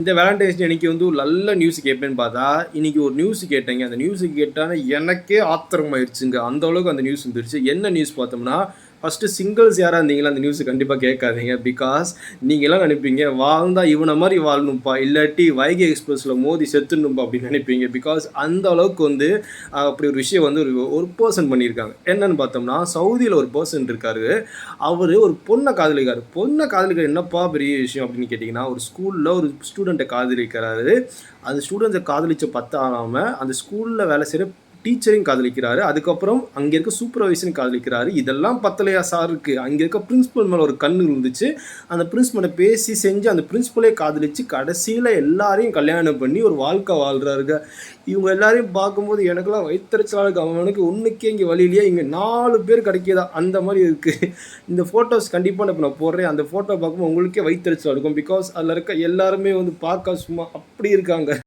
இந்த வேலண்டைன்ஸ் டே அன்னைக்கு வந்து ஒரு நல்ல நியூஸ் கேட்பேன்னு பார்த்தா, இன்னைக்கு ஒரு நியூஸ் கேட்டேங்க. அந்த நியூஸ் கேட்டான எனக்கே ஆத்திரமாயிருச்சுங்க. அந்த அளவுக்கு அந்த நியூஸ் வந்துருச்சு. என்ன நியூஸ் பார்த்தோம்னா, ஃபர்ஸ்ட்டு சிங்கிள்ஸ் யாரா இருந்தீங்கன்னா, அந்த நியூஸ கண்டிப்பா கேட்காதீங்க. பிகாஸ் நீங்கலாம் நினைப்பீங்க, வாழ்ந்தா இவன மாரி வாழணும்ப்பா, இல்லாட்டி வைகை எக்ஸ்பிரஸ்ல மோதி செத்துடணும்பா அப்படின்னு நினைப்பீங்க. பிகாஸ் அந்த அளவுக்கு வந்து அப்படி ஒரு விஷயம் வந்து ஒரு ஒரு பெர்சன் பண்ணியிருக்காங்க. என்னன்னு பார்த்தோம்னா, சவுதியில ஒரு பெர்சன் இருக்காரு. அவரு ஒரு பொண்ண காதலிக்கிறாரு. பொண்ண காதலிக்கிறது என்னப்பா பெரிய விஷயம் அப்படின்னு கேட்டீங்கன்னா, ஒரு ஸ்கூல்ல ஒரு ஸ்டூடண்ட்ட காதலிக்கிறாரு. அந்த ஸ்டூடண்ட்ட காதலிச்ச பத்தாம, அந்த ஸ்கூல்ல வேலை செய்ற டீச்சரையும் காதலிக்கிறாரு. அதுக்கப்புறம் அங்க இருக்க சூப்பர்வைசரையும் காதலிக்கிறாரு. இதெல்லாம் பத்தலையா சாருக்கு, அங்க இருக்க பிரின்சிபல் மேல ஒரு கண்ணு இருந்துச்சு. அந்த பிரின்சிபல்ட்ட பேசி செஞ்சு அந்த பிரின்சிபலே காதலிச்சு, கடைசியில எல்லாரையும் கல்யாணம் பண்ணி ஒரு வாழ்க்கை வாழ்றாருங்க. இவங்க எல்லாரையும் பார்க்கும்போது எனக்கெல்லாம் வயித்தெரிச்சலா இருக்கு. அவனுக்கு ஒண்ணுக்கே இங்க வழி இல்லையா? இங்க 4 பேர் கிடைக்குதா? அந்த மாரி இருக்கு. இந்த ஃபோட்டோஸ் கண்டிப்பா இப்ப நான் போடுறேன். அந்த ஃபோட்டோ பார்க்கும்போது உங்களுக்கே வயித்தெரிச்சலா இருக்கும். பிகாஸ் அதுல இருக்க எல்லாருமே வந்து பார்க்க சும்மா அப்படி இருக்காங்க.